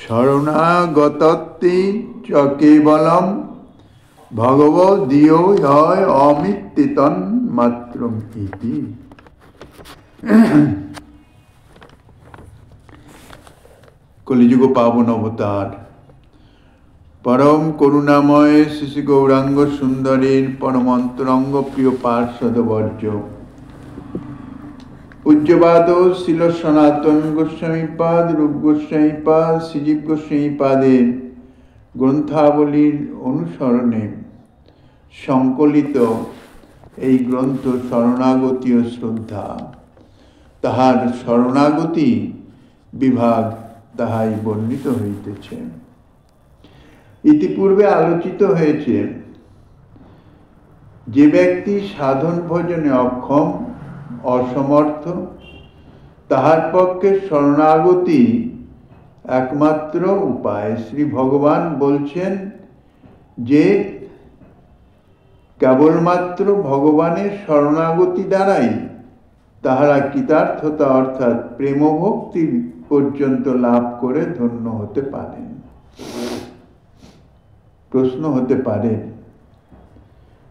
শরণাগতত্তি চ কেবলম ভগবদীয় অমিত্তিতন মাত্রম ইতি। কলিযুগ পাবন অবতার পরম করুণাময় শ্রী গৌরাঙ্গ সুন্দরীর পরমন্তরঙ্গ প্রিয় পার্শ্বদবর্য পূজ্যপাদ শিল সনাতন গোস্বামীপাদ, রূপ গোস্বামীপাদ, শ্রীজীব গোস্বামীপাদের গ্রন্থাবলীর অনুসরণে সংকলিত এই গ্রন্থ শরণাগতি ও শ্রদ্ধা, তাহার শরণাগতি বিভাগ তাহাই বর্ণিত হইতেছে। ইতিপূর্বে আলোচিত হয়েছে যে ব্যক্তি সাধন ভজনে অক্ষম, অসমর্থ, তাহার পক্ষে শরণাগতি একমাত্র উপায়। শ্রী ভগবান বলছেন যে কেবলমাত্র ভগবানের শরণাগতি দ্বারাই তাহারা কৃতার্থতা অর্থাৎ প্রেম ভক্তি পর্যন্ত লাভ করে ধন্য হতে পারেন। প্রশ্ন হতে পারে,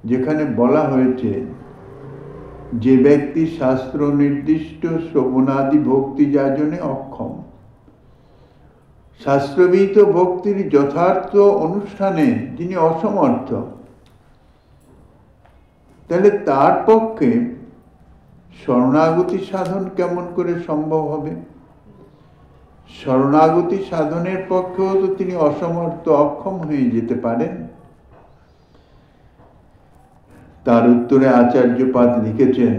যেখানে বলা হয়েছে যে ব্যক্তি শাস্ত্র নির্দিষ্ট শ্রবণাদি ভক্তি যাজনে অক্ষম, শাস্ত্রবিহিত ভক্তির যথার্থ অনুষ্ঠানে যিনি অসমর্থ, তাহলে তার পক্ষে শরণাগতি সাধন কেমন করে সম্ভব হবে? শরণাগতি সাধনের পক্ষেও তো তিনি অসমর্থ, অক্ষম হয়ে যেতে পারেন। তার উত্তরে আচার্যপাদ লিখেছেন,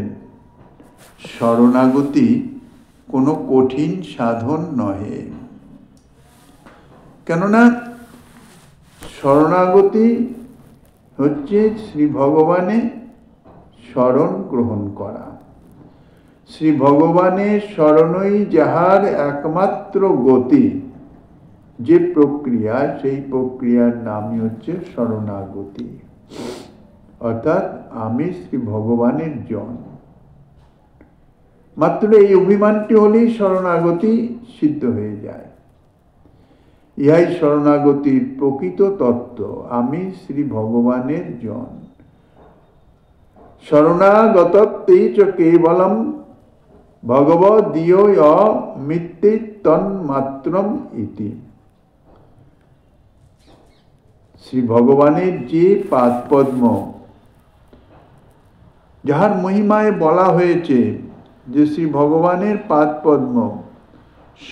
শরণাগতি কোনো কঠিন সাধন নহে। কেননা শরণাগতি হচ্ছে শ্রী ভগবানে শরণ গ্রহণ করা। শ্রী ভগবানের শরণই যাহার একমাত্র গতি, যে প্রক্রিয়া, সেই প্রক্রিয়ার নামই হচ্ছে শরণাগতি। অর্থাৎ আমি শ্রী ভগবানের জন। মাত্র এই অভিমানটি হলেই শরণাগতি সিদ্ধ হয়ে যায়। ইহাই শরণাগতির প্রকৃত তত্ত্ব, আমি শ্রী ভগবানের জন। শরণাগতত্বেই চ কেবলম ভগবদীয় তন্মাত্রম ইতি। শ্রী ভগবানের যে পাদপদ্ম, যাহার মহিমায় বলা হয়েছে যে শ্রী ভগবানের পাদপদ্ম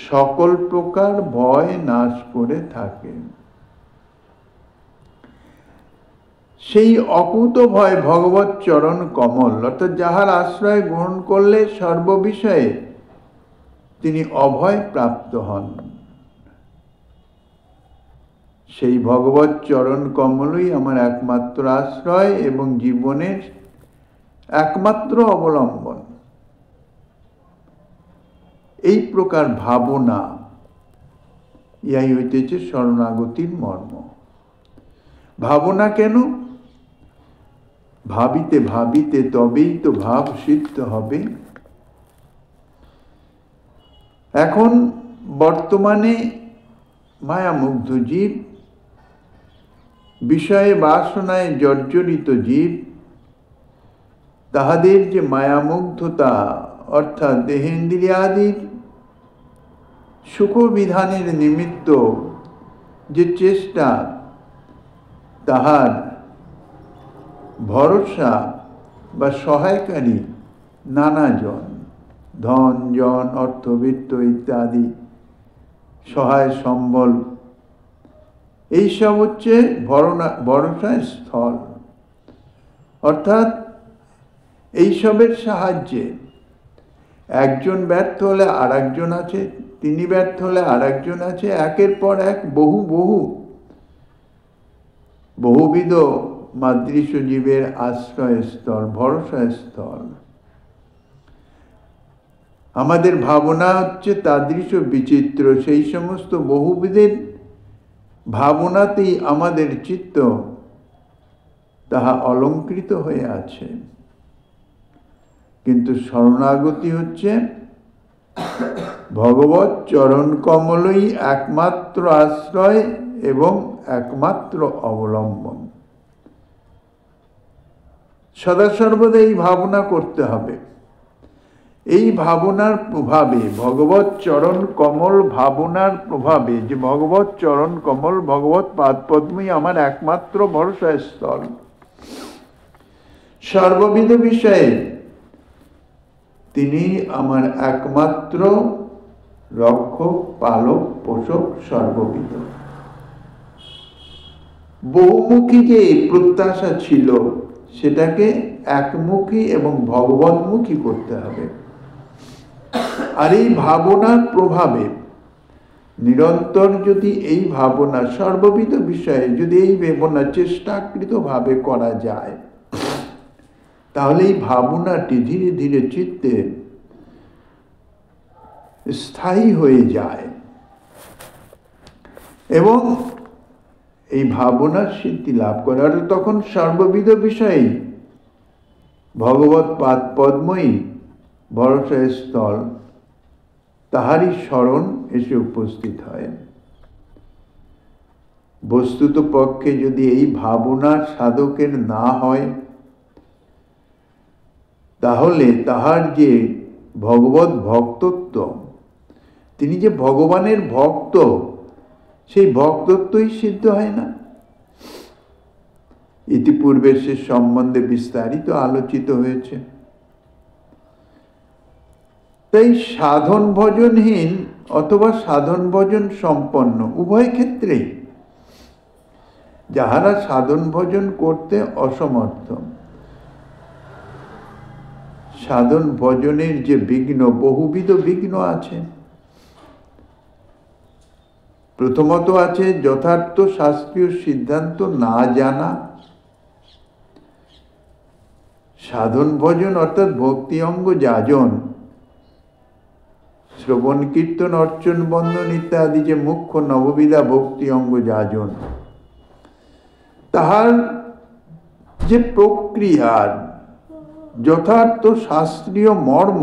সকল প্রকার ভয় নাশ করে থাকে, সেই অকুত ভয় ভগবৎ চরণ কমল, অর্থাৎ যাহার আশ্রয় গ্রহণ করলে সর্ববিষয়ে তিনি অভয় প্রাপ্ত হন, সেই ভগবৎ চরণ কমলই আমার একমাত্র আশ্রয় এবং জীবনের একমাত্র অবলম্বন। এই প্রকার ভাবনা, ইহাই হইতেছে শরণাগতির মর্ম। ভাবনা কেন? ভাবিতে ভাবিতে তবেই তো ভাব সিদ্ধ হবে। এখন বর্তমানে মায়ামুগ্ধ জীব, বিষয়ে বাসনায় জর্জরিত জীব, তাহাদের যে মায়ামুগ্ধতা অর্থাৎ দেহেন্দ্রিয়াদির সুখ বিধানের নিমিত্ত যে চেষ্টা, তাহার ভরসা বা সহায়কারী নানাজন, ধন জন অর্থবিত্ত ইত্যাদি সহায় সম্বল, এইসব হচ্ছে ভরসার স্থল। অর্থাৎ এইসবের সাহায্যে একজন ব্যর্থ হলে আর একজন আছে, তিনি ব্যর্থ হলে আর একজন আছে, একের পর এক বহুবিধ মাদৃশ জীবের আশ্রয়স্থল, ভরসাস্থল। আমাদের ভাবনা হচ্ছে তাদৃশ বিচিত্র, সেই সমস্ত বহুবিধের ভাবনাতেই আমাদের চিত্ত তাহা অলঙ্কৃত হয়ে আছে। কিন্তু শরণাগতি হচ্ছে ভগবৎ চরণ কমলই একমাত্র আশ্রয় এবং একমাত্র অবলম্বন। সদা সর্বদা এই ভাবনা করতে হবে। এই ভাবনার প্রভাবে, ভগবৎ চরণ কমল ভাবনার প্রভাবে, যে ভগবৎ চরণ কমল, ভগবৎ পাদপদ্মই আমার একমাত্র ভরসা স্থল, সর্ববিধ বিষয়ে তিনি আমার একমাত্র রক্ষক, পালক, পোষক, সর্ববিধ। বহুমুখী যে প্রত্যাশা ছিল সেটাকে একমুখী এবং ভগবন্মুখী করতে হবে। আর এই ভাবনার প্রভাবে নিরন্তর যদি এই ভাবনা সর্ববিধ বিষয়ে যদি এই ভাবনা চেষ্টাকৃতভাবে করা যায়, তাহলে এই ভাবনাটি ধীরে ধীরে চিত্তে স্থায়ী হয়ে যায় এবং এই ভাবনার সিদ্ধি লাভ করে। আর তখন সর্ববিধ বিষয়েই ভগবৎ পাদ পদ্মই ভরসা স্থল, তাহারই স্মরণ এসে উপস্থিত হয়। বস্তুত পক্ষে যদি এই ভাবনা সাধকের না হয়, তাহলে তাহার যে ভগবৎ ভক্তত্ব, তিনি যে ভগবানের ভক্ত, সেই ভক্তত্বই সিদ্ধ হয় না। ইতিপূর্বে সে সম্বন্ধে বিস্তারিত আলোচিত হয়েছে। তাই সাধন ভজনহীন অথবা সাধন ভজন সম্পন্ন উভয় ক্ষেত্রেই যাহারা সাধন ভজন করতে অসমর্থ, সাধন ভজনের যে বিঘ্ন, বহুবিধ বিঘ্ন আছে। প্রথমত আছে যথার্থ শাস্ত্রীয় সিদ্ধান্ত না জানা। সাধন ভজন অর্থাৎ ভক্তি অঙ্গ যাজন, শ্রবণ কীর্তন অর্চন বন্দন ইত্যাদি যে মুখ্য নববিধা ভক্তি অঙ্গ যাজন, তাহার যে প্রক্রিয়ার যথার্থ শাস্ত্রীয় মর্ম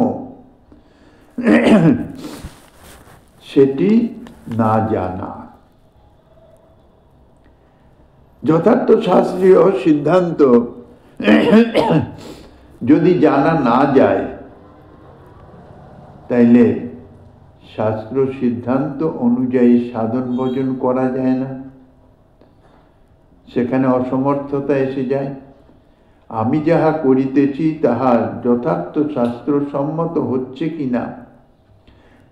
সেটি না জানা। যথার্থ শাস্ত্রীয় সিদ্ধান্ত যদি জানা না যায়, তাইলে শাস্ত্র সিদ্ধান্ত অনুযায়ী সাধন ভজন করা যায় না, সেখানে অসমর্থতা এসে যায়। আমি যাহা করিতেছি তাহা যথার্থ শাস্ত্র সম্মত হচ্ছে কিনা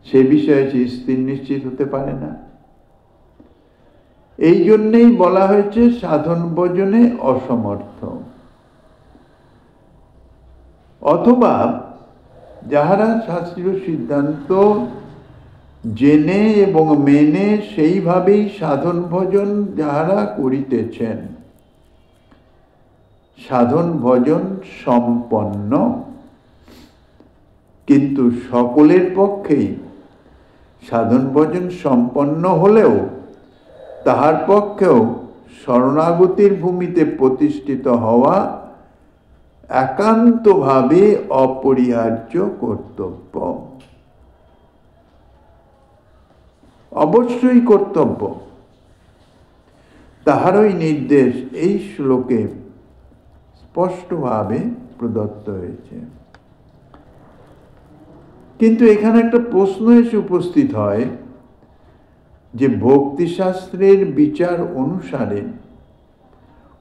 সে বিষয়ে সে স্থির নিশ্চিত হতে পারে না। এই জন্যেই বলা হয়েছে সাধন ভজনে অসমর্থ। অথবা যাহারা শাস্ত্রীয় সিদ্ধান্ত জেনে এবং মেনে সেইভাবেই সাধন ভজন যাহারা করিতেছেন, সাধন ভজন সম্পন্ন, কিন্তু সকলের পক্ষেই সাধন ভজন সম্পন্ন হলেও তাহার পক্ষেও শরণাগতির ভূমিতে প্রতিষ্ঠিত হওয়া একান্তভাবে অপরিহার্য কর্তব্য, অবশ্যই কর্তব্য। তাহারই নির্দেশ এই শ্লোকে স্পষ্টভাবে প্রদত্ত হয়েছে। কিন্তু এখানে একটা প্রশ্ন এসে উপস্থিত হয় যে ভক্তিশাস্ত্রের বিচার অনুসারে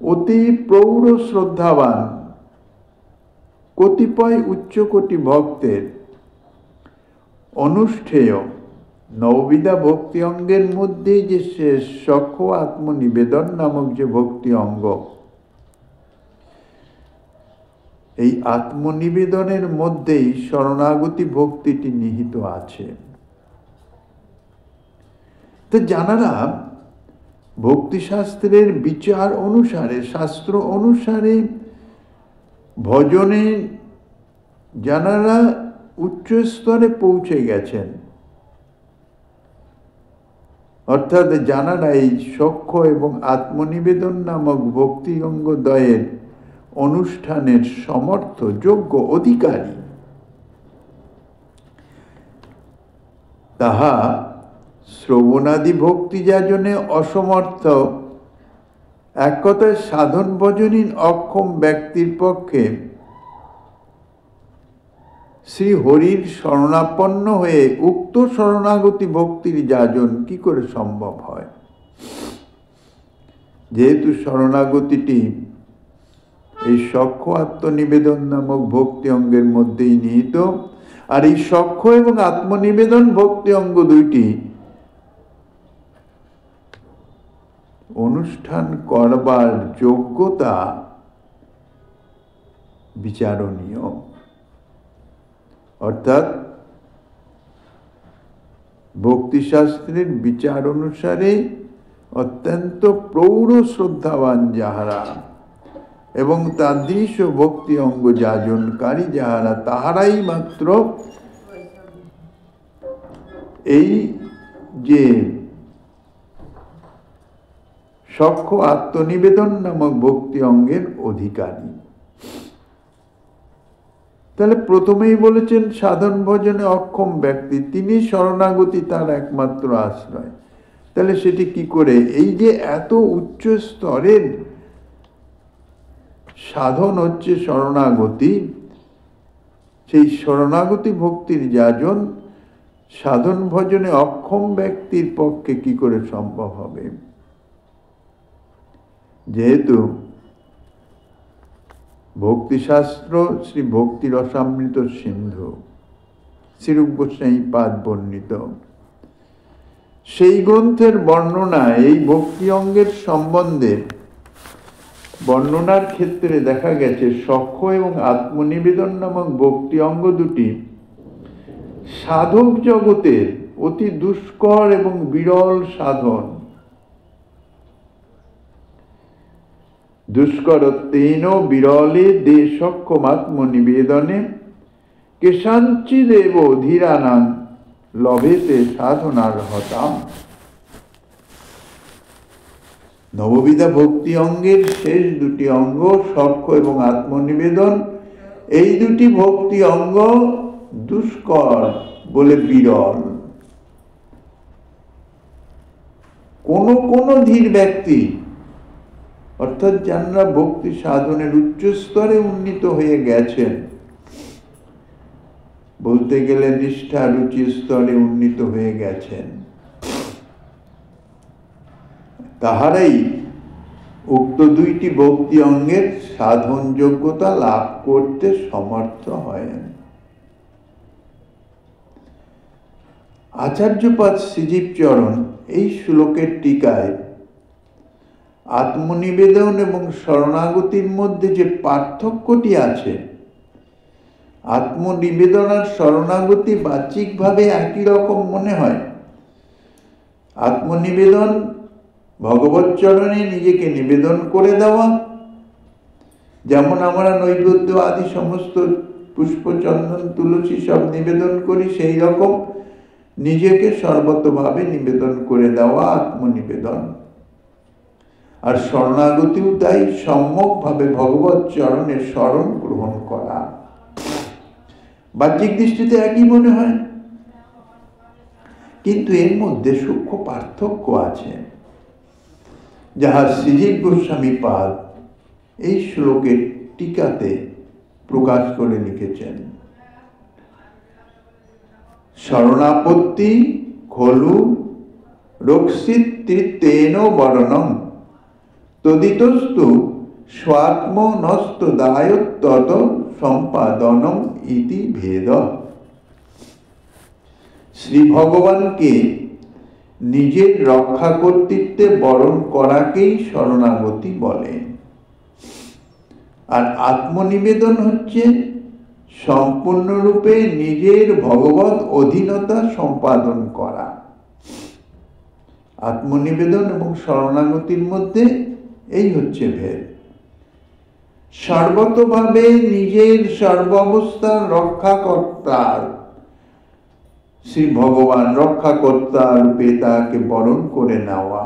অতি প্রৌঢ় শ্রদ্ধাবান কতিপয় উচ্চকোটি ভক্তের অনুষ্ঠেয় নববিধা ভক্তি অঙ্গের মধ্যে যে শেষ সখ্য আত্মনিবেদন নামক যে ভক্তি অঙ্গ, এই আত্মনিবেদনের মধ্যেই শরণাগতি ভক্তিটি নিহিত আছে। তো যারা ভক্তিশাস্ত্রের বিচার অনুসারে, শাস্ত্র অনুসারে ভজনে যারা উচ্চ স্তরে পৌঁছে গেছেন, অর্থাৎ যারা এই সখ্য এবং আত্মনিবেদন নামক ভক্তি অঙ্গ দ্বয়ের অনুষ্ঠানের সমর্থ, যোগ্য, অধিকারী, তাহা শ্রবণাদি ভক্তি যাজনে অসমর্থ, এক কথায় সাধন ভজনহীন অক্ষম ব্যক্তির পক্ষে শ্রী হরির শরণাপন্ন হয়ে উক্ত শরণাগতি ভক্তির যাজন কি করে সম্ভব হয়? যেহেতু শরণাগতিটি এই সখ্য আত্মনিবেদন নামক ভক্তি অঙ্গের মধ্যেই নিহিত, আর এই সখ্য এবং আত্মনিবেদন ভক্তি অঙ্গ দুইটি অনুষ্ঠান করবার যোগ্যতা বিচারণীয়, অর্থাৎ ভক্তিশাস্ত্রের বিচার অনুসারে অত্যন্ত প্রৌঢ় শ্রদ্ধাবান যাহারা এবং তাদৃশ ভক্তি অঙ্গ যাজনকারী যাহারা, তাহারাই মাত্র এই যে সখ্য আত্মনিবেদন নামক ভক্তি অঙ্গের অধিকারী। তাহলে প্রথমেই বলেছেন সাধন ভজনে অক্ষম ব্যক্তি, তিনি শরণাগতি তার একমাত্র আশ্রয়। তাহলে সেটি কি করে? এই যে এত উচ্চ স্তরের সাধন হচ্ছে শরণাগতি, সেই শরণাগতি ভক্তির যাজন সাধন ভজনে অক্ষম ব্যক্তির পক্ষে কি করে সম্ভব হবে? যেহেতু ভক্তিশাস্ত্র শ্রী ভক্তি রসামৃত সিন্ধু শ্রীরূপ গোস্বামী পাদ বর্ণিত, সেই গ্রন্থের বর্ণনা এই ভক্তি অঙ্গের সম্বন্ধে বর্ণনার ক্ষেত্রে দেখা গেছে সখ্য এবং আত্মনিবেদন নামক ভক্তি অঙ্গ দুটি সাধক জগতের অতি দুষ্কর এবং বিরল সাধন। দুষ্করত্বেন বিরলে দে সক্ষম আত্মনিবেদনে কেশাঞ্চিদেব ধীরানাং লভেতে সাধনার হতাম। নববিধা ভক্তি অঙ্গের শেষ দুটি অঙ্গ সখ্য এবং আত্মনিবেদন, এই দুটি ভক্তি অঙ্গ দুষ্কর বলে বিরল। কোন ধীর ব্যক্তি, অর্থাৎ যারা ভক্তি সাধনের উচ্চ স্তরে উন্নীত হয়ে গেছেন, বলতে গেলে নিষ্ঠা রুচি স্তরে উন্নীত হয়ে গেছেন, তাহারাই উক্ত দুইটি ভক্তি অঙ্গের সাধন যোগ্যতা লাভ করতে সমর্থ হয়। আচার্যপাদ শ্রীজীব চরণ এই শ্লোকের টিকায় আত্মনিবেদন এবং শরণাগতির মধ্যে যে পার্থক্যটি আছে, আত্মনিবেদন আর শরণাগতি বাহ্যিকভাবে একই রকম মনে হয়। আত্মনিবেদন ভগবৎ চরণে নিজেকে নিবেদন করে দেওয়া, যেমন আমরা নৈবেদ্য আদি সমস্ত পুষ্প চন্দন তুলসী সব নিবেদন করি, সেই রকম নিজেকে সর্বতভাবে নিবেদন করে দেওয়া আত্মনিবেদন। আর শরণাগতিও তাই সম্যকভাবে ভগবৎ চরণে শরণ গ্রহণ করা। বাহ্যিক দৃষ্টিতে একই মনে হয়, কিন্তু এর মধ্যে সূক্ষ্ম পার্থক্য আছে, যাহা শ্রীজীব গোস্বামী পাদ এই শ্লোকের টিকাতে প্রকাশ করে লিখেছেন। শরণাপত্তি খলু রক্ষিতৃত্বেন বরণম তদিতস্তু স্বাত্মনস্ত দায়ত্তত সম্পাদনম ইতি ভেদ। শ্রী ভগবানকে নিজের রক্ষা কর্তৃত্বে বরণ করাকেই শরণাগতি বলে। আর আত্মনিবেদন হচ্ছে সম্পূর্ণরূপে নিজের ভগবৎ অধীনতা সম্পাদন করা। আত্মনিবেদন এবং শরণাগতির মধ্যে এই হচ্ছে ভেদ। সর্বতভাবে নিজের সর্বাবস্থার রক্ষাকর্তার শ্রী ভগবান রক্ষাকর্তা রূপে তাকে বরণ করে নেওয়া,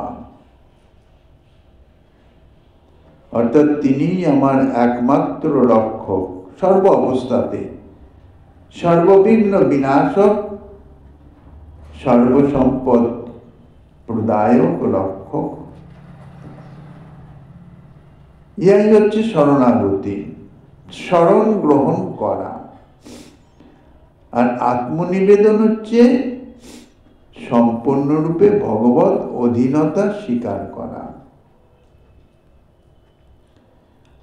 অর্থাৎ তিনি আমার একমাত্র রক্ষক, সর্ব অবস্থাতে সর্ববিঘ্ন বিনাশক, সর্বসম্পদ প্রদায়ক রক্ষক। ইহাই হচ্ছে শরণাগতি, শরণ গ্রহণ করা। আর আত্মনিবেদন হচ্ছে সম্পূর্ণরূপে ভগবত অধীনতা স্বীকার করা।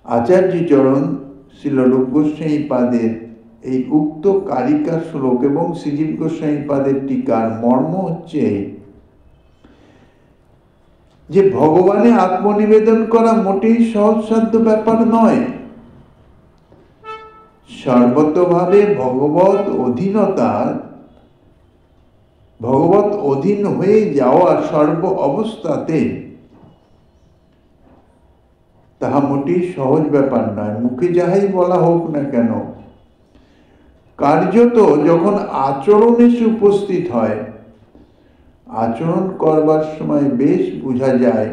আচার্য চরণ শ্রীল রূপ গোস্বামী পাদের এই উক্ত কারিকা শ্লোক এবং শ্রীজীব গোস্বামী পাদের টিকার মর্ম হচ্ছে এই, যে ভগবানে আত্মনিবেদন করা মোটেই সহজসাধ্য ব্যাপার নয়। সর্বতভাবে ভগবত অধীনতার, ভগবত অধীন হয়ে যাওয়া সর্ব অবস্থাতে তাহা মোটেই সহজ ব্যাপার নয়। মুখে যাহাই বলা হোক না কেন, কার্যত যখন আচরণ এসে উপস্থিত হয়, আচরণ করবার সময় বেশ বোঝা যায়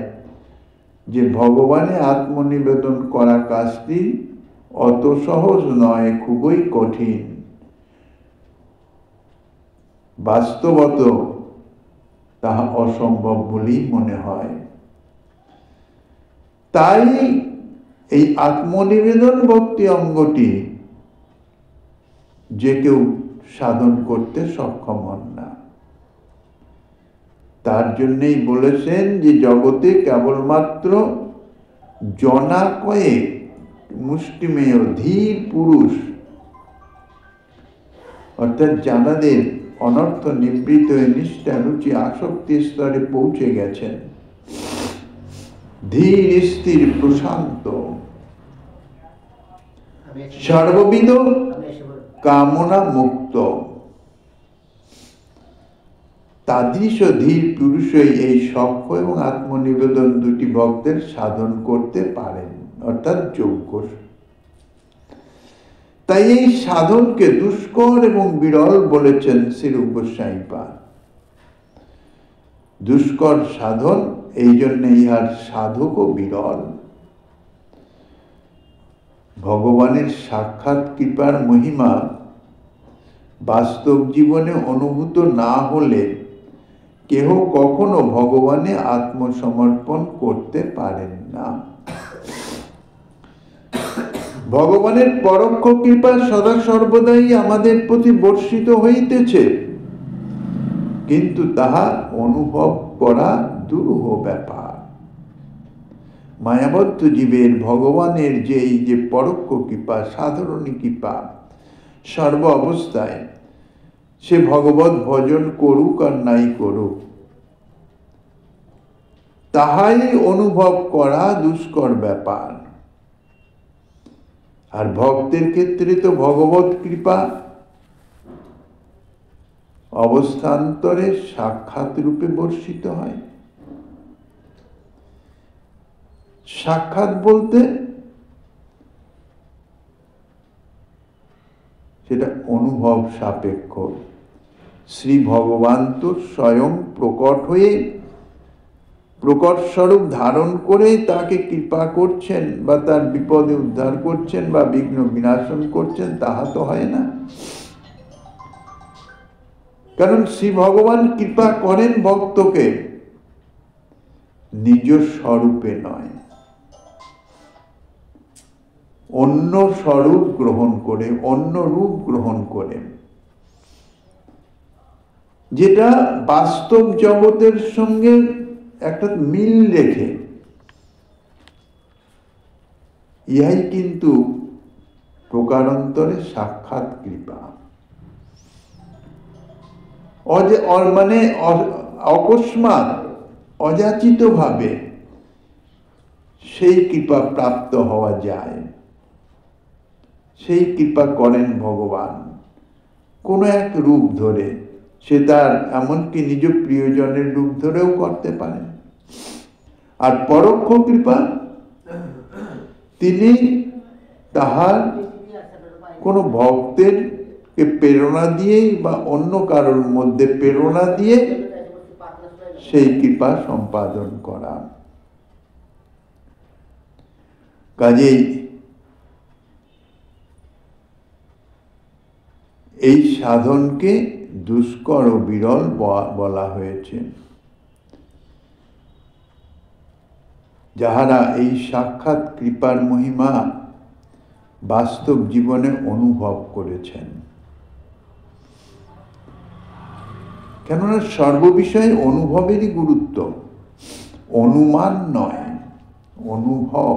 যে ভগবানে আত্মনিবেদন করা কাজটি অত সহজ নয়, খুবই কঠিন। বাস্তবত তাহা অসম্ভব বলেই মনে হয়। তাই এই আত্মনিবেদন ভক্তি অঙ্গটি যে কেউ সাধন করতে সক্ষম হন না। তার জন্যই বলেছেন যে জগতে কেবলমাত্র জনা কয়েক মুষ্টিমেয় ধীর পুরুষ, অর্থাৎ যাদের অনর্থ নিবৃত হয়ে নিষ্ঠা রুচি আসক্তি স্তরে পৌঁছে গেছেন, ধীর স্থির প্রশান্ত সর্ববিধ কামনা মুক্ত, তাদৃশ ধীর পুরুষই এই সখ্য এবং আত্মনিবেদন দুটি ভক্তের সাধন করতে পারেন, অর্থাৎ যোগ্য। তাই এই সাধনকে দুষ্কর এবং বিরল বলেছেন শ্রীরূপ গোস্বামী পাদ। দুষ্কর সাধন, এই জন্য ইহার সাধকও বিরল। ভগবানের সাক্ষাৎ কৃপার মহিমা বাস্তব জীবনে অনুভূত না হলে কেহ কখনো ভগবানে আত্মসমর্পণ করতে পারেন না। ভগবানের পরোক্ষ কৃপা সদা সর্বদাই আমাদের প্রতি বর্ষিত হইতেছে, কিন্তু তাহা অনুভব করা দুরূহ ব্যাপার। মায়াবদ্ধ জীবের ভগবানের যে এই যে পরোক্ষ কৃপা, সাধারণ কৃপা, সর্ব অবস্থায় সে ভগবত ভজন করুক আর নাই করুক, তাহাই অনুভব করা দুষ্কর ব্যাপার। আর ভক্তের ক্ষেত্রে তো ভগবত কৃপা অবস্থান্তরে সাক্ষাৎ রূপে বর্ষিত হয়। সাক্ষাৎ বলতে সেটা অনুভব সাপেক্ষ। শ্রী ভগবান তো স্বয়ং প্রকট হয়ে প্রকট স্বরূপ ধারণ করে তাকে কৃপা করছেন বা তার বিপদে উদ্ধার করছেন বা বিঘ্ন বিনাশন করছেন, তাহা তো হয় না। কারণ শ্রী ভগবান কৃপা করেন ভক্তকে নিজ স্বরূপে নয়, অন্য স্বরূপ গ্রহণ করে, অন্য রূপ গ্রহণ করে, যেটা বাস্তব জগতের সঙ্গে একটা মিল রেখে। ইহাই কিন্তু প্রকারান্তরে সাক্ষাৎ কৃপা। মানে অকস্মাৎ অযাচিত ভাবে সেই কৃপা প্রাপ্ত হওয়া যায়। সেই কৃপা করেন ভগবান কোন এক রূপ ধরে, সে তার এমনকি নিজ প্রিয়জনের রূপ ধরেও করতে পারেন। আর পরোক্ষ কৃপা তিনি তাহার কোনো ভক্তের প্রেরণা দিয়ে বা অন্য কারোর মধ্যে প্রেরণা দিয়ে সেই কৃপা সম্পাদন করা। কাজেই এই সাধনকে দুষ্কর ও বিরল বলা হয়েছে। যাহারা এই সাক্ষাৎ কৃপার মহিমা বাস্তব জীবনে অনুভব করেছেন। কেননা সর্ববিষয়ে অনুভবেরই গুরুত্ব, অনুমান নয়, অনুভব।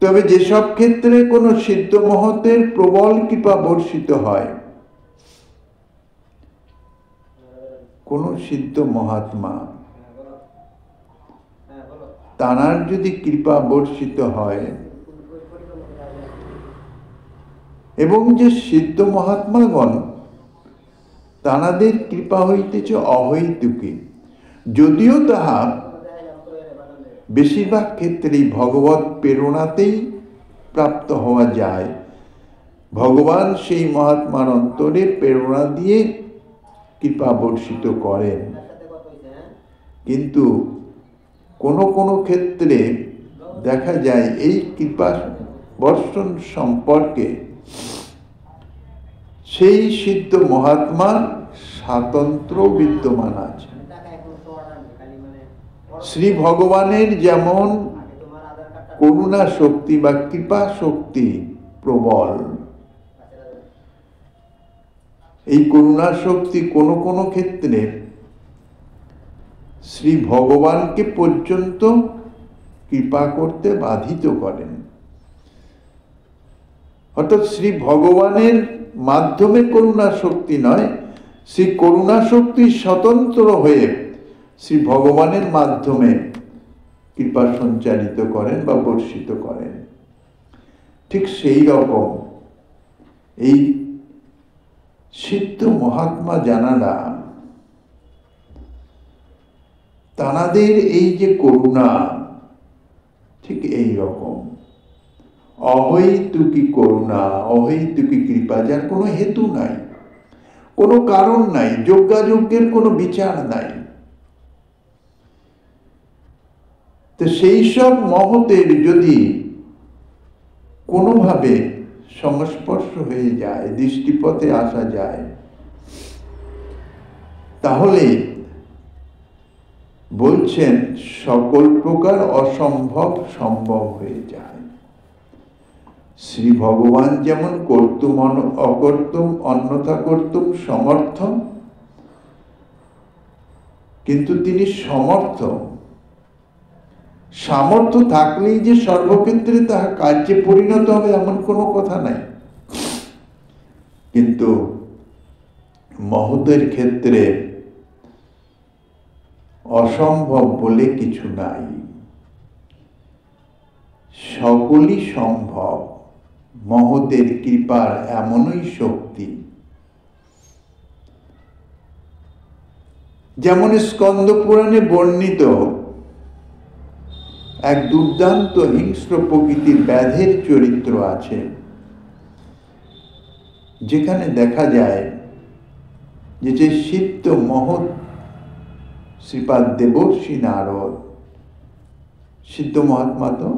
তবে যেসব ক্ষেত্রে কোনো সিদ্ধ মহতের প্রবল কৃপা বর্ষিত হয়, কোন সিদ্ধ মহাত্মা তাঁর যদি কৃপা বর্ষিত হয়, এবং যে সিদ্ধ মহাত্মাগণ তাঁদের কৃপা হইতেছে অহৈতুকী, যদিও তাহা বেশিরভাগ ক্ষেত্রেই ভগবত প্রেরণাতেই প্রাপ্ত হওয়া যায়। ভগবান সেই মহাত্মার অন্তরে প্রেরণা দিয়ে কৃপা বর্ষিত করেন। কিন্তু কোন ক্ষেত্রে দেখা যায় এই কৃপা বর্ষণ সম্পর্কে সেই সিদ্ধ মহাত্মার স্বাতন্ত্র্য বিদ্যমান আছে। শ্রী ভগবানের যেমন করুণা শক্তি বা কৃপা শক্তি প্রবল, এই করুণা শক্তি কোন ক্ষেত্রে শ্রী ভগবানকে পর্যন্ত কৃপা করতে বাধিত করেন। অর্থাৎ শ্রী ভগবানের মাধ্যমে করুণা শক্তি নয়, শ্রী করুণা শক্তি স্বতন্ত্র হয়ে শ্রী ভগবানের মাধ্যমে কৃপা সঞ্চারিত করেন বা বর্ষিত করেন। ঠিক সেই রকম এই সিদ্ধ মহাত্মা জানারা তাঁদের এই যে করুণা, ঠিক এই রকম অহৈতুকী করুণা, অহৈতুকী কৃপা, যার কোনো হেতু নাই, কোনো কারণ নাই, যোগ্যাযোগ্যের কোনো বিচার নাই। তো সেই সব মহতের যদি কোনোভাবে সংস্পর্শ হয়ে যায়, দৃষ্টিপথে আসা যায়, তাহলে বলছেন সকল প্রকার অসম্ভব সম্ভব হয়ে যায়। শ্রী ভগবান যেমন কর্তুম অকর্তুম অন্যথা কর্তুম সমর্থ, কিন্তু তিনি সমর্থ। সামর্থ্য থাকলেই যে সর্বক্ষেত্রে তাহা কার্যে পরিণত হবে এমন কোনো কথা নাই। কিন্তু মহতের ক্ষেত্রে অসম্ভব বলে কিছু নাই, সকলই সম্ভব। মহতের কৃপার এমনই শক্তি। যেমন স্কন্দ পুরাণে বর্ণিত এক দুর্দান্ত হিংস্র প্রকৃতির ব্যাধের চরিত্র আছে, যেখানে দেখা যায় যে সিদ্ধ মহৎ শ্রীপাদ দেবর্ষি নারদ, সিদ্ধ মহাত্মা তো,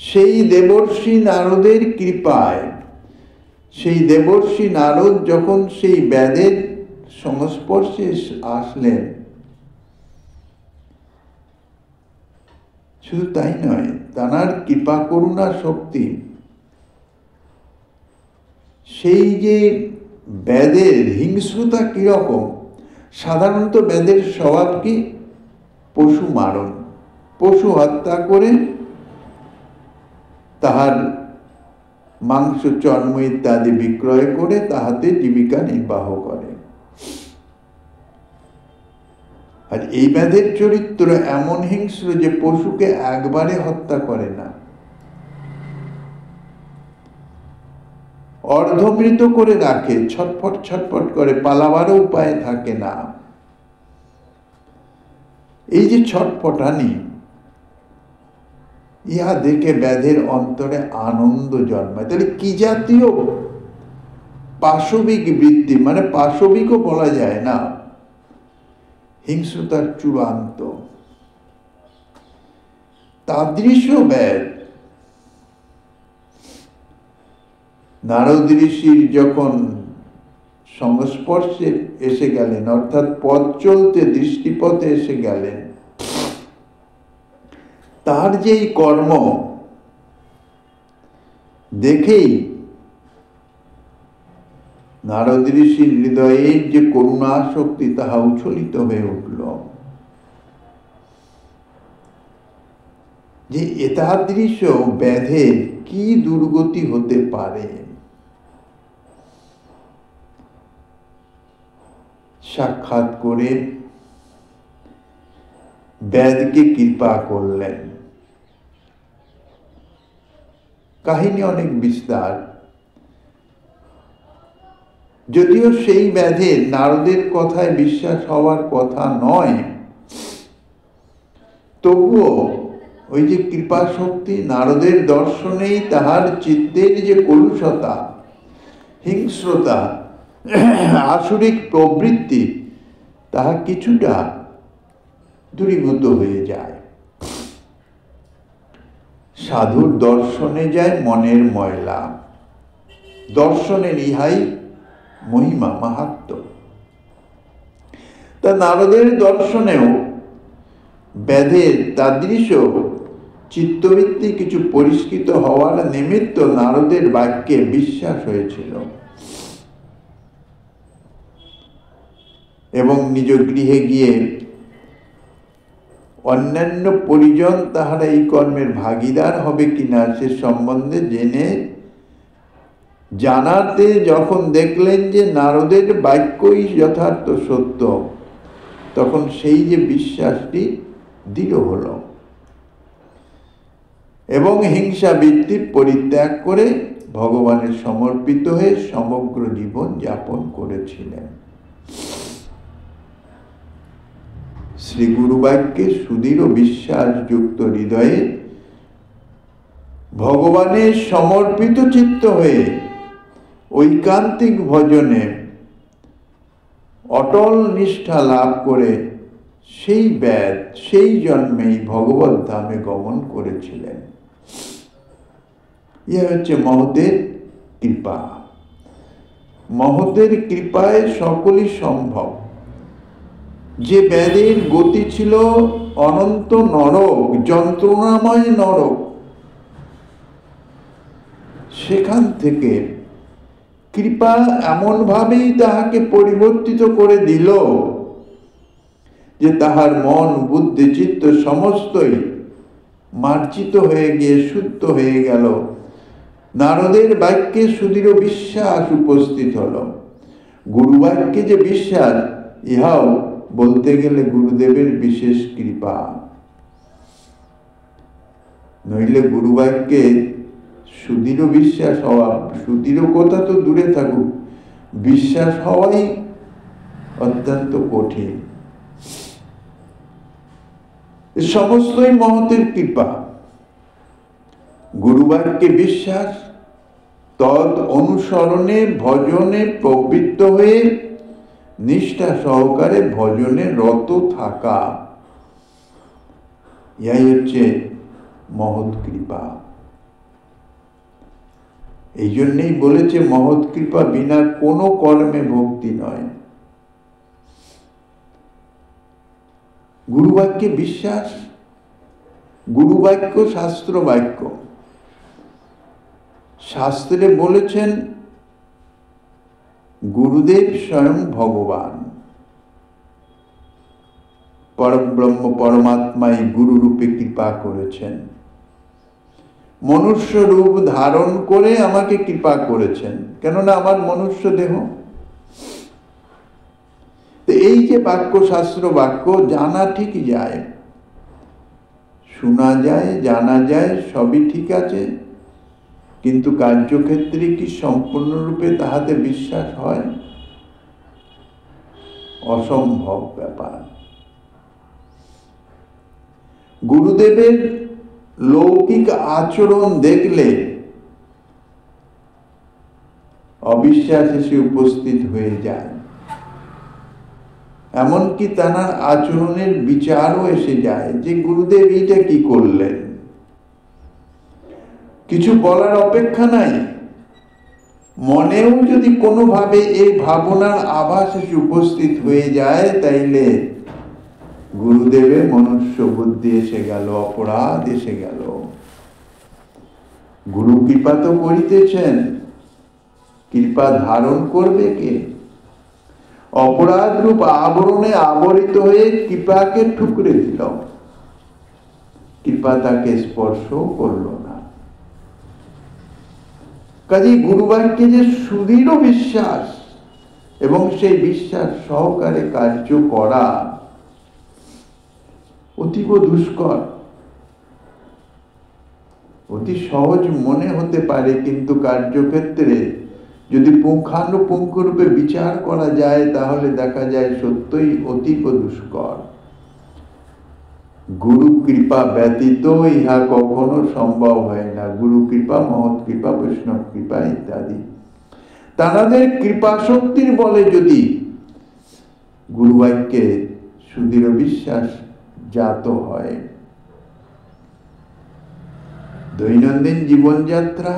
সেই দেবর্ষি নারদের কৃপায় সেই দেবর্ষি নারদ যখন সেই ব্যাধের সংস্পর্শে আসলেন, শুধু তাই নয়, তাঁর কৃপা করুণা শক্তি সেই যে ব্যাধের হিংস্রতা কিরকম। সাধারণত ব্যাধের স্বভাব কি? পশু মারণ, পশু হত্যা করে তাহার মাংস চর্ম ইত্যাদি বিক্রয় করে তাহাতে জীবিকা নির্বাহ করে। আর এই ব্যাধের চরিত্র এমন হিংস্র যে পশুকে একবারে হত্যা করে না, অর্ধমৃত করে রাখে, ছটফট ছটফট করে, পালাবারও উপায় থাকে না। এই যে ছটফটানি, ইহা দেখে ব্যাধের অন্তরে আনন্দ জন্মায়। তাহলে কি জাতীয় পাশবিক বৃত্তি, মানে পাশবিকও বলা যায় না, হিংস্রতার চূড়ান্ত। তাদৃশ ব্যাধ নারদ ঋষির যখন সংস্পর্শে এসে গেলেন, অর্থাৎ পথ চলতে দৃষ্টিপথে এসে গেলেন, তার যেই কর্ম দেখেই নারদ ঋষির হৃদয়ে যে করুণা শক্তি তাহা উচ্ছ্বলিত হয়ে উঠল, যে এতাদৃশ ব্যাধের কি দুর্গতি হতে পারে। সাক্ষাৎ করে ব্যাধকে কৃপা করলেন। কাহিনী অনেক বিস্তার, যদিও সেই ব্যাধের নারদের কথায় বিশ্বাস হওয়ার কথা নয়, তবুও ওই যে কৃপা শক্তি, নারদের দর্শনেই তাহার চিত্তের যে কলুষতা, হিংস্রতা, আসুরিক প্রবৃত্তি, তাহা কিছুটা দূরীভূত হয়ে যায়। সাধুর দর্শনে যায় মনের ময়লা, দর্শনের ইহাই মহিমা মাহাত্ম্য। তা নারদের দর্শনেও ব্যাধের তাদৃশ চিত্তবৃত্তি কিছু পরিষ্কৃত হওয়ার নিমিত্ত নারদের বাক্যে বিশ্বাস হয়েছিল এবং নিজ গৃহে গিয়ে অন্যান্য পরিজন তাহারা এই কর্মের ভাগীদার হবে কিনা সে সম্বন্ধে জেনে জানাতে যখন দেখলেন যে নারদের বাক্যই যথার্থ সত্য, তখন সেই যে বিশ্বাসটি দৃঢ় হল এবং হিংসা বৃত্তি পরিত্যাগ করে ভগবানের সমর্পিত হয়ে সমগ্র জীবন যাপন করেছিলেন। শ্রী গুরু বাক্যে সুদৃঢ় বিশ্বাসযুক্ত হৃদয়ে ভগবানের সমর্পিত চিত্ত হয়ে ঐকান্তিক ভজনে অটল নিষ্ঠা লাভ করে সেই ব্যাধ সেই জন্মেই ভগবত ধামে গমন করেছিলেন। ইহা হচ্ছে মহতের কৃপা। মহতের কৃপায় সকলই সম্ভব। যে ব্যাধের গতি ছিল অনন্ত নরক, যন্ত্রণাময় নরক, সেখান থেকে কৃপা এমনভাবেই তাহাকে পরিবর্তিত করে দিল যে তাহার মন বুদ্ধি চিত্ত সমস্তই মার্জিত হয়ে গিয়ে শুদ্ধ হয়ে গেল। নারদের বাক্যে সুদৃঢ় বিশ্বাস উপস্থিত হল। গুরু বাক্যে যে বিশ্বাস, ইহাও বলতে গেলে গুরুদেবের বিশেষ কৃপা। নইলে গুরু বাক্যে সুদৃঢ় বিশ্বাস হওয়া, সুদৃঢ় কথা তো দূরে থাকুক, বিশ্বাস হওয়াই অত্যন্ত কঠিন। সমস্তই মহতের কৃপা। গুরু বাক্যে বিশ্বাস, তদ অনুসরণে ভজনে প্রবৃত্ত হয়ে নিষ্ঠা সহকারে ভজনে রত থাকা, ইহাই হচ্ছে মহৎ কৃপা। এই জন্যই বলেছে মহৎ কৃপা বিনা কোনো কর্মে ভক্তি নয়। গুরু বাক্যে বিশ্বাস, গুরু বাক্য শাস্ত্র বাক্য। শাস্ত্রে বলেছেন গুরুদেব স্বয়ং ভগবান, পরব্রহ্ম পরমাত্মাই গুরু রূপে কৃপা করেছেন, মনুষ্য রূপ ধারণ করে আমাকে কৃপা করেছেন, কেননা আমার মনুষ্য দেহ। এই যে বাক্য শাস্ত্র বাক্য জানা ঠিকই যায়, শোনা যায়, জানা যায়, সবই ঠিক আছে, কিন্তু কার্যক্ষেত্রে কি সম্পূর্ণরূপে তাহাতে বিশ্বাস হয়? অসম্ভব ব্যাপার। গুরুদেবের লৌকিক আচরণ দেখলে অবিশ্বাস এসে উপস্থিত হয়ে যায়, এমনকি তাঁর আচরণের বিচারও এসে যায় যে গুরুদেব এইটা কি করলেন। কিছু বলার অপেক্ষা নাই, মনেও যদি কোনোভাবে এই ভাবনার আভাস এসে উপস্থিত হয়ে যায়, তাইলে গুরুদেবের মনুষ্য বুদ্ধি এসে গেল, অপরাধ এসে গেল। গুরু কৃপা তো করিতেছেন, কৃপা ধারণ করবে কে? অপরাধ রূপ আবরণে আবরিত হয়ে কৃপাকে ঠুকরে দিল, কৃপা তাকে স্পর্শ করল না। কাজে গুরুবাক্যে যে সুদৃঢ় বিশ্বাস এবং সেই বিশ্বাস সহকারে কার্য করা অতীব দুষ্কর। অতি সহজ মনে হতে পারে, কিন্তু কার্যক্ষেত্রে যদি পুঙ্খানুপুঙ্খ রূপে বিচার করা যায় তাহলে দেখা যায় সত্যই অতীব দুষ্কর। গুরু কৃপা ব্যতীত ইহা কখনো সম্ভব হয় না। গুরু কৃপা, মহৎ কৃপা, বৈষ্ণব কৃপা ইত্যাদি তাদের কৃপা শক্তির বলে যদি গুরুবাক্যে সুদৃঢ় বিশ্বাস জাত হয়, দৈনন্দিন জীবনযাত্রা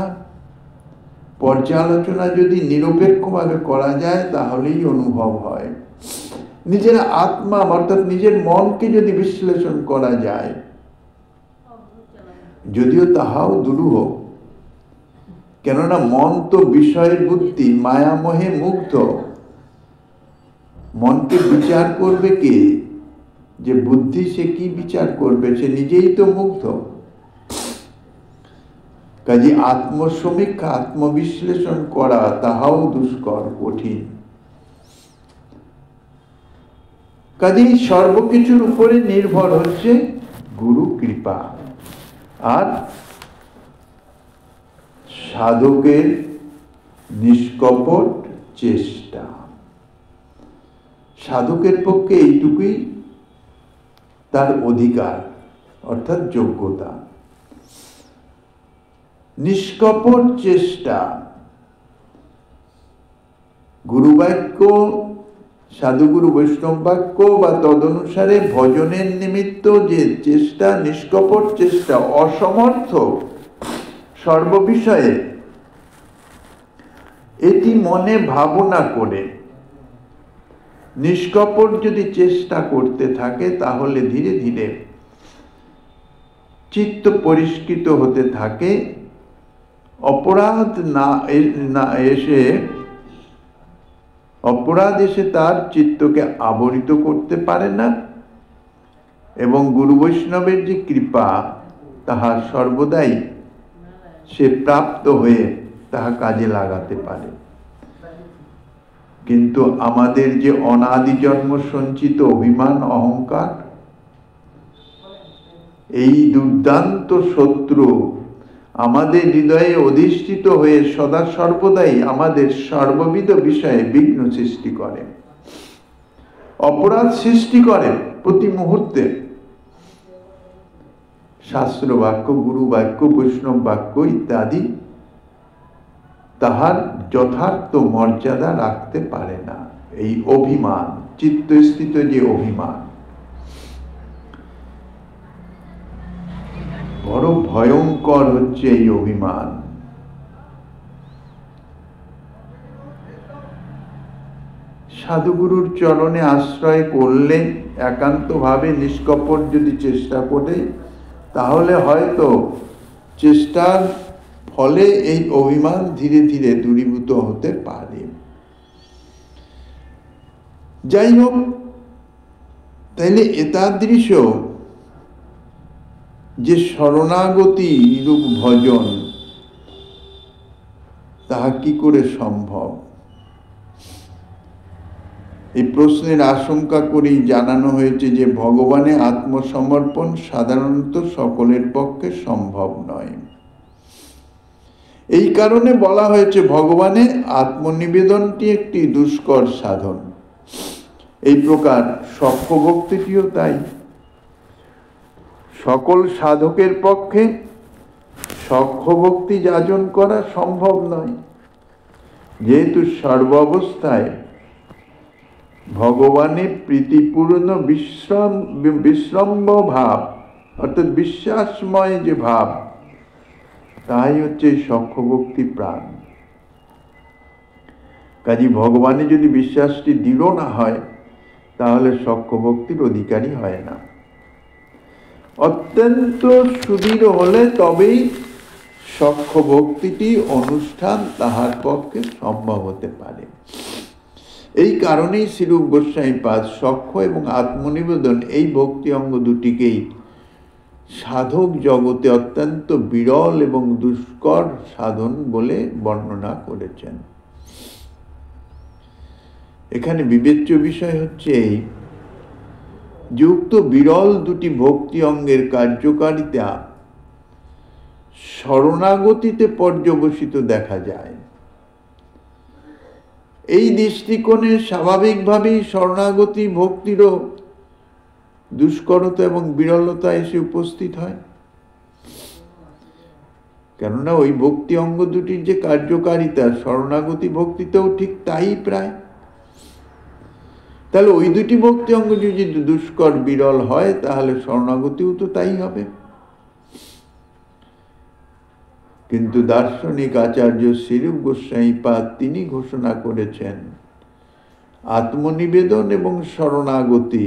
পর্যালোচনা যদি নিরপেক্ষভাবে করা যায় তাহলেই অনুভব হয়। নিজের আত্মা অর্থাৎ নিজের মনকে যদি বিশ্লেষণ করা যায়, যদিও তাহাও দুরূহ, কেননা মন তো বিষয় বুদ্ধি, মায়ামোহে মুগ্ধ। মনকে বিচার করবে কে? যে বুদ্ধি, সে কি বিচার করবে? সে নিজেই তো মুগ্ধ। কাজে আত্মসমীক্ষা, আত্মবিশ্লেষণ করা তাহাও দুষ্কর, কঠিন। কাজেই সর্বকিছুর উপরে নির্ভর হচ্ছে গুরু কৃপা আর সাধকের নিষ্কপট চেষ্টা। সাধকের পক্ষে এইটুকুই তার অধিকার, অর্থাৎ যোগ্যতা। নিষ্কপট চেষ্টা। গুরুবাক্য, সাধুগুরু বৈষ্ণব বাক্য বা তদনুসারে ভজনের নিমিত্ত যে চেষ্টা, নিষ্কপট চেষ্টা, অসমর্থ সর্ববিষয়ে, এটি মনে ভাবনা করে নিষ্কপট যদি চেষ্টা করতে থাকে তাহলে ধীরে ধীরে চিত্ত পরিষ্কৃত হতে থাকে। অপরাধ এসে তার চিত্তকে আবরিত করতে পারে না, এবং গুরু বৈষ্ণবের যে কৃপা তাহা সর্বদাই সে প্রাপ্ত হয়ে তাহা কাজে লাগাতে পারে। কিন্তু আমাদের যে অনাদি জন্ম সঞ্চিত অভিমান, অহংকার, এই দুর্দান্ত শত্রু আমাদের হৃদয়ে অধিষ্ঠিত হয়ে সদা সর্বদাই আমাদের সর্ববিধ বিষয়ে বিঘ্ন সৃষ্টি করে, অপরাধ সৃষ্টি করে প্রতি মুহূর্তে। শাস্ত্র বাক্য, গুরু বাক্য, বৈষ্ণব বাক্য ইত্যাদি তাহার যথার্থ মর্যাদা রাখতে পারে না। এই অভিমান, চিত্তস্থিত যে অভিমান, বড় ভয়ঙ্কর হচ্ছে এই অভিমান। সাধুগুরুর চরণে আশ্রয় করলে, একান্তভাবে নিষ্কপট যদি চেষ্টা করে, তাহলে হয়তো চেষ্টার ফলে এই অভিমান ধীরে ধীরে দূরীভূত হতে পারে। যাই হোক, তাইলে এতাদৃশ যে শরণাগতি রূপ ভজন, তাহা কি করে সম্ভব? এই প্রশ্নের আশঙ্কা করেই জানানো হয়েছে যে ভগবানে আত্মসমর্পণ সাধারণত সকলের পক্ষে সম্ভব নয়। এই কারণে বলা হয়েছে ভগবানে আত্মনিবেদনটি একটি দুষ্কর সাধন। এই প্রকার সখ্য ভক্তিটিও তাই। সকল সাধকের পক্ষে সখ্য ভক্তি যাজন করা সম্ভব নয়, যেহেতু সর্বাবস্থায় ভগবানে প্রীতিপূর্ণ বিশ্রম্ভ ভাব, অর্থাৎ বিশ্বাসময় যে ভাব, তাই হচ্ছে সখ্য ভক্তি প্রাণ। কাজী ভগবানে যদি বিশ্বাসটি দৃঢ় না হয় তাহলে সখ্য ভক্তির অধিকারী হয় না। অত্যন্ত সুদৃঢ় হলে তবেই সখ্য ভক্তিটি অনুষ্ঠান তাহার পক্ষে সম্ভব হতে পারে। এই কারণেই শ্রীরূপ গোস্বামীপাদ সখ্য এবং আত্মনিবেদন এই ভক্তি অঙ্গ দুটিকেই সাধক জগতে অত্যন্ত বিরল এবং দুষ্কর সাধন বলে বর্ণনা করেছেন। এখানে বিবেচ্য বিষয় হচ্ছে এই যুক্ত বিরল দুটি ভক্তি অঙ্গের কার্যকারিতা শরণাগতিতে পর্যবসিত দেখা যায়। এই দৃষ্টিকোণে স্বাভাবিকভাবেই শরণাগতি ভক্তিরও দুষ্করতা এবং বিরলতা এসে উপস্থিত হয়। কেননা ওই ভক্তি অঙ্গ দুটির যে কার্যকারিতা শরণাগতি ভক্তিতেও ঠিক তাই প্রায়। তাহলে ওই দুটি ভক্তি অঙ্গ যদি দুষ্কর বিরল হয় তাহলে শরণাগতিও তো তাই হবে। কিন্তু দার্শনিক আচার্য শ্রীরূপ গোস্বামীপাদ তিনি ঘোষণা করেছেন আত্মনিবেদন এবং শরণাগতি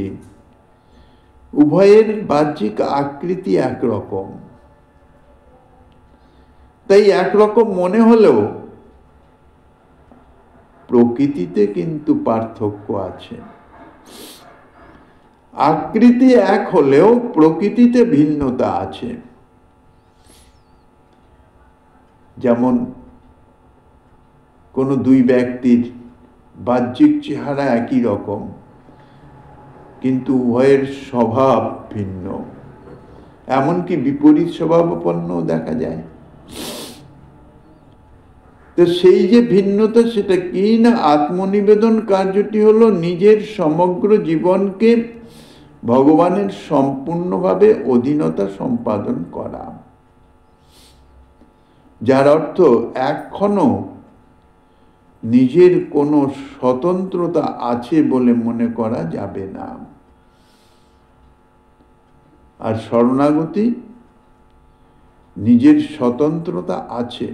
উভয়ের বাহ্যিক আকৃতি একরকম। তাই একরকম মনে হলেও প্রকৃতিতে কিন্তু পার্থক্য আছে। আকৃতি এক হলেও প্রকৃতিতে ভিন্নতা আছে। যেমন কোনো দুই ব্যক্তির বাহ্যিক চেহারা একই রকম কিন্তু উভয়ের স্বভাব ভিন্ন, এমনকি বিপরীত স্বভাবাপন্ন দেখা যায়। তো সেই যে ভিন্নতা সেটা কি না, আত্মনিবেদন কার্যটি হলো নিজের সমগ্র জীবনকে ভগবানের সম্পূর্ণভাবে অধীনতা সম্পাদন করা, যার অর্থ এখনো নিজের কোনো স্বতন্ত্রতা আছে বলে মনে করা যাবে না। আর শরণাগতি নিজের স্বতন্ত্রতা আছে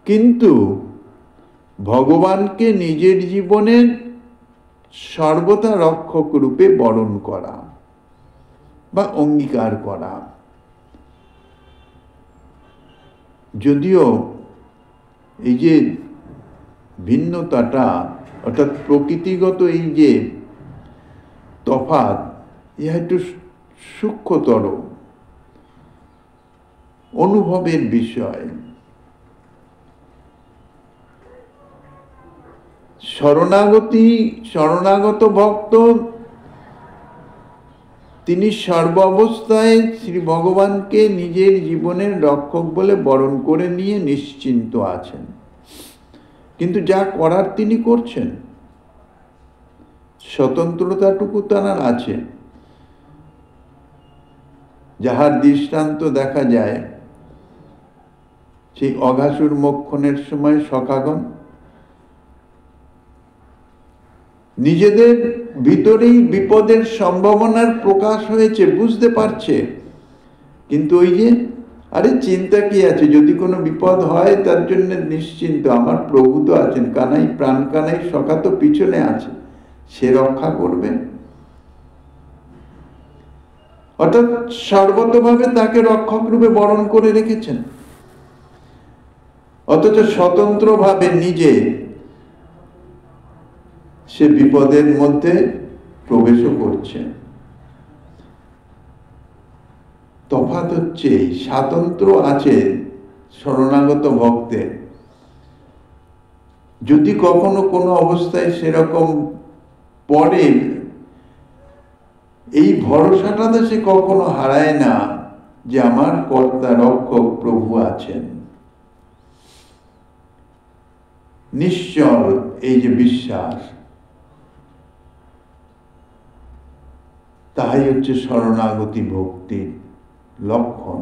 কিন্তু ভগবানকে নিজের জীবনের সর্বদা রক্ষক রূপে বরণ করা বা অঙ্গীকার করা। যদিও এই যে ভিন্নতাটা অর্থাৎ প্রকৃতিগত এই যে তফাৎ ইহা একটু সূক্ষ্মতর অনুভবের বিষয়। শরণাগত ভক্ত তিনি সর্ব অবস্থায় শ্রী ভগবানকে নিজের জীবনের রক্ষক বলে বরণ করে নিয়ে নিশ্চিন্ত আছেন, কিন্তু যা করার তিনি করছেন, স্বতন্ত্রতাটুকু তার আছে। যাহার দৃষ্টান্ত দেখা যায় সেই অঘাসুর মোক্ষণের সময় সখাগণ নিজেদের ভিতরেই বিপদের সম্ভাবনার প্রকাশ হয়েছে, বুঝতে পারছে, কিন্তু ওই যে আরে চিন্তা কি আছে, যদি কোনো বিপদ হয় তার জন্য নিশ্চিন্ত, আমার প্রভু তো আছেন, কানাই প্রাণ কানাই সখা তো পিছনে আছে, সে রক্ষা করবেন। অর্থাৎ সর্বতভাবে তাকে রক্ষক রূপে বরণ করে রেখেছেন, অথচ স্বতন্ত্রভাবে নিজে সে বিপদের মধ্যে প্রবেশও করছে। তফাৎ হচ্ছে স্বাতন্ত্র আছে শরণাগত ভক্তের, যদি কখনো কোনো অবস্থায় সেরকম পড়ে এই ভরসাটা তো সে কখনো হারায় না যে আমার কর্তা রক্ষক প্রভু আছেন। নিশ্চল এই যে বিশ্বাস, তাই হচ্ছে শরণাগতি ভক্তির লক্ষণ।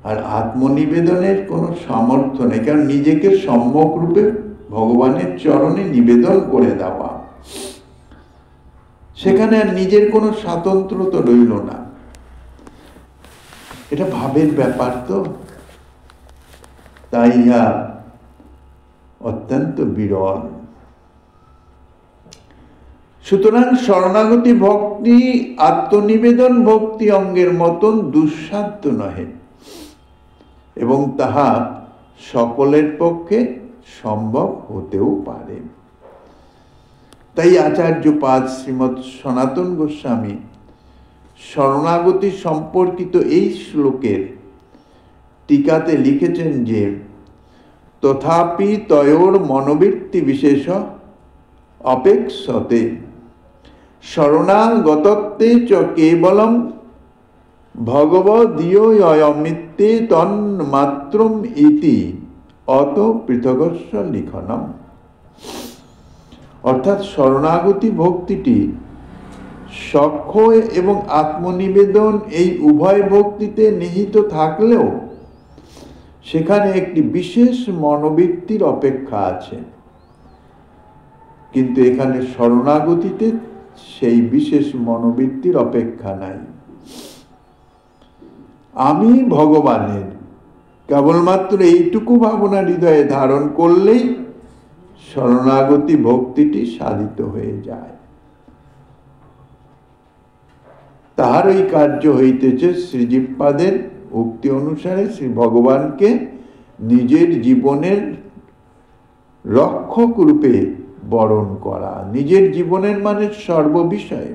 আর আত্মনিবেদনের কোনো সামর্থ্য নেই, কারণ নিজেকে সম্যক রূপে ভগবানের চরণে নিবেদন করে দেওয়া, সেখানে আর নিজের কোনো স্বাতন্ত্র্য রইল না। এটা ভাবের ব্যাপার তো, তাই অত্যন্ত বিরল। সুতরাং শরণাগতি ভক্তি আত্মনিবেদন ভক্তি অঙ্গের মতন দুঃসাধ্য নহে এবং তাহা সকলের পক্ষে সম্ভব হতেও পারে। তাই আচার্যপাদ শ্রীমৎ সনাতন গোস্বামী শরণাগতি সম্পর্কিত এই শ্লোকের টিকাতে লিখেছেন যে তথাপি তয়োর মনোবৃত্তি বিশেষ অপেক্ষতে শরণাগতত্বে চ কেবলম ভগবদীয়মিত্যে তন্মাত্রম ইতি অত পৃথগস্য লিখনম। অর্থাৎ শরণাগতি ভক্তিটি সক্ষয় এবং আত্মনিবেদন এই উভয় ভক্তিতে নিহিত থাকলেও সেখানে একটি বিশেষ মনোবৃত্তির অপেক্ষা আছে, কিন্তু এখানে শরণাগতিতে সেই বিশেষ মনোবৃত্তির অপেক্ষা নাই। আমি ভগবানের, কেবলমাত্র এইটুকু ভাবনা হৃদয়ে ধারণ করলেই শরণাগতি ভক্তিটি সাধিত হয়ে যায়। তাহার ওই কার্য হইতেছে শ্রীজীবপাদের উক্তি অনুসারে শ্রী ভগবানকে নিজের জীবনের রক্ষক রূপে বরণ করা, নিজের জীবনের মানে সর্ববিষয়ে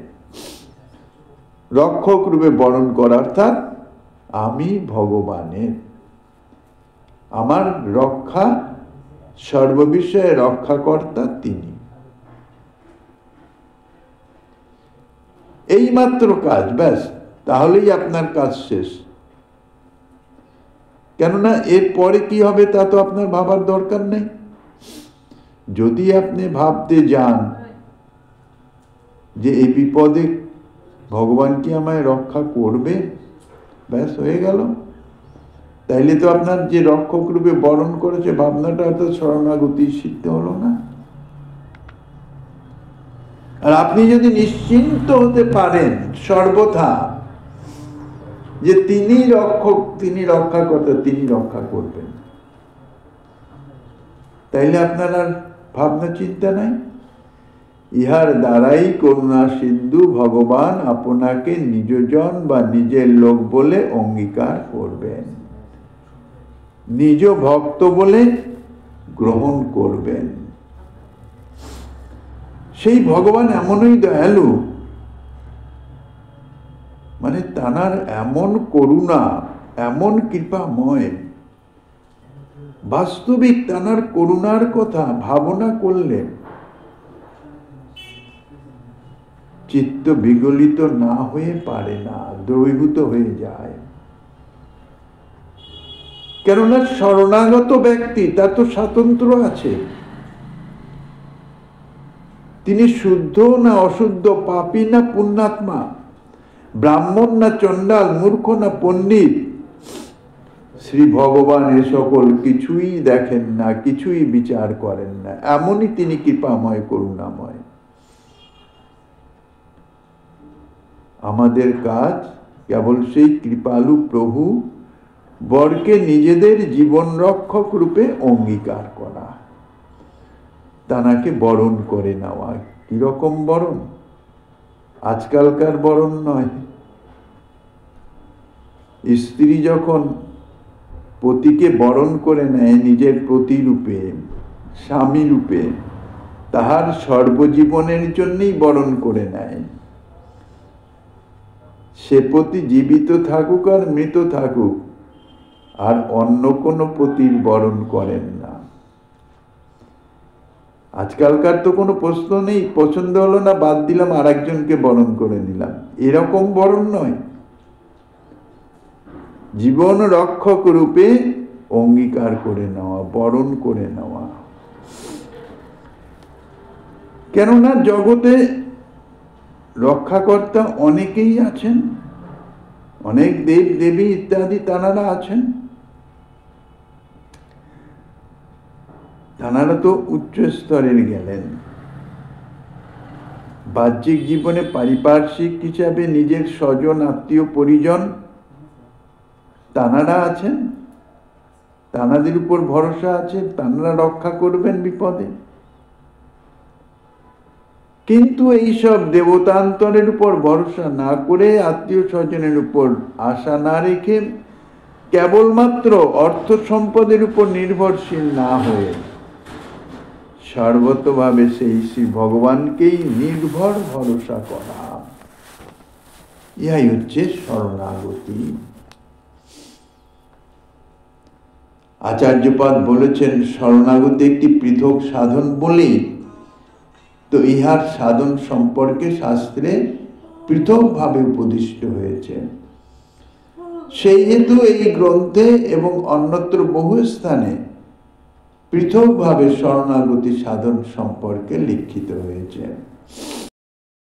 রক্ষক রূপে বরণ করা, অর্থাৎ আমি ভগবানের, আমার রক্ষা, সর্ববিষয়ে রক্ষাকর্তা তিনি। এই মাত্র কাজ, ব্যাস, তাহলেই আপনার কাজ শেষ। কেননা এর পরে কি হবে তা তো আপনার ভাবার দরকার নেই। যদি আপনি ভাবতে যান যে এই বিপদে ভগবান কি আমায় রক্ষা করবে, ব্যাস হয়ে গেল, তাইলে তো আপনার যে রক্ষক রূপে বরণ করেছে ভাবনাটা তো শরণাগতি সিদ্ধ হলো না। আর আপনি যদি নিশ্চিন্ত হতে পারেন সর্বথা যে তিনি রক্ষক, তিনি রক্ষাকর্তা, তিনি রক্ষা করবেন, তাইলে আপনার আর ভাবনা চিন্তা নাই। ইহার দ্বারাই করুণা সিন্ধু ভগবান আপনাকে নিজজন বা নিজের লোক বলে অঙ্গীকার করবেন, নিজ ভক্ত বলে গ্রহণ করবেন। সেই ভগবান এমনই দয়ালু, মানে তানার এমন করুণা, এমন কৃপাময়, বাস্তবিক তানার করুণার কথা ভাবনা করলে চিত্ত বিগলিত না হয়ে পারে না, দ্রবীভূত হয়ে যায়। কেননা শরণাগত ব্যক্তি তার তো স্বাতন্ত্র আছে, তিনি শুদ্ধ না অশুদ্ধ, পাপী না পুণ্যাত্মা, ব্রাহ্মণ না চণ্ডাল, মূর্খ না পণ্ডিত, শ্রী ভগবান এ সকল কিছুই দেখেন না, কিছুই বিচার করেন না। এমনই তিনি কৃপাময়, করুণাময়। আমাদের কাজ কেবল সেই কৃপালু প্রভু বরকে নিজেদের জীবন রক্ষক রূপে অঙ্গীকার করা, তানাকে বরণ করে নেওয়া। কিরকম বরণ? আজকালকার বরণ নয়। স্ত্রী যখন পতিকে বরণ করে নেয় নিজের প্রতিরূপে, স্বামী রূপে, তাহার সর্বজীবনের জন্যই বরণ করে নেয়। সে পতি জীবিত থাকুক আর মৃত থাকুক, আর অন্য কোনো পতির বরণ করেন না। আজকালকার তো কোনো প্রশ্ন নেই, পছন্দ হলো না বাদ দিলাম, আর একজনকে বরণ করে নিলাম, এরকম বরণ নয়। জীবন রক্ষক রূপে অঙ্গীকার করে নেওয়া, বরণ করে নেওয়া। কেননা জগতে রক্ষাকর্তা অনেকেই আছেন, অনেক দেব দেবী ইত্যাদি তানারা আছেন। তানারা তো উচ্চ স্তরের গেলেন। বাহ্যিক জীবনে পারিপার্শ্বিক হিসাবে নিজের স্বজন, আত্মীয়, পরিজন তানারা আছেন, তানাদের উপর ভরসা আছে, তানারা রক্ষা করবেন বিপদে। কিন্তু এইসব দেবতান্তরের উপর ভরসা না করে, আত্মীয় স্বজনের উপর আশা না রেখে, কেবলমাত্র অর্থ সম্পদের উপর নির্ভরশীল না হয়ে সর্বতভাবে সেই শ্রী ভগবানকেই নির্ভর ভরসা করা, ইহাই হচ্ছে শরণাগতি। আচার্যপাদ বলেছেন শরণাগতি একটি পৃথক সাধন বলেই তো ইহার সাধন সম্পর্কে শাস্ত্রে পৃথকভাবে উপদিষ্ট হয়েছে। সেই হেতু এই গ্রন্থে এবং অন্যত্র বহু স্থানে পৃথকভাবে শরণাগতি সাধন সম্পর্কে লিখিত হয়েছে।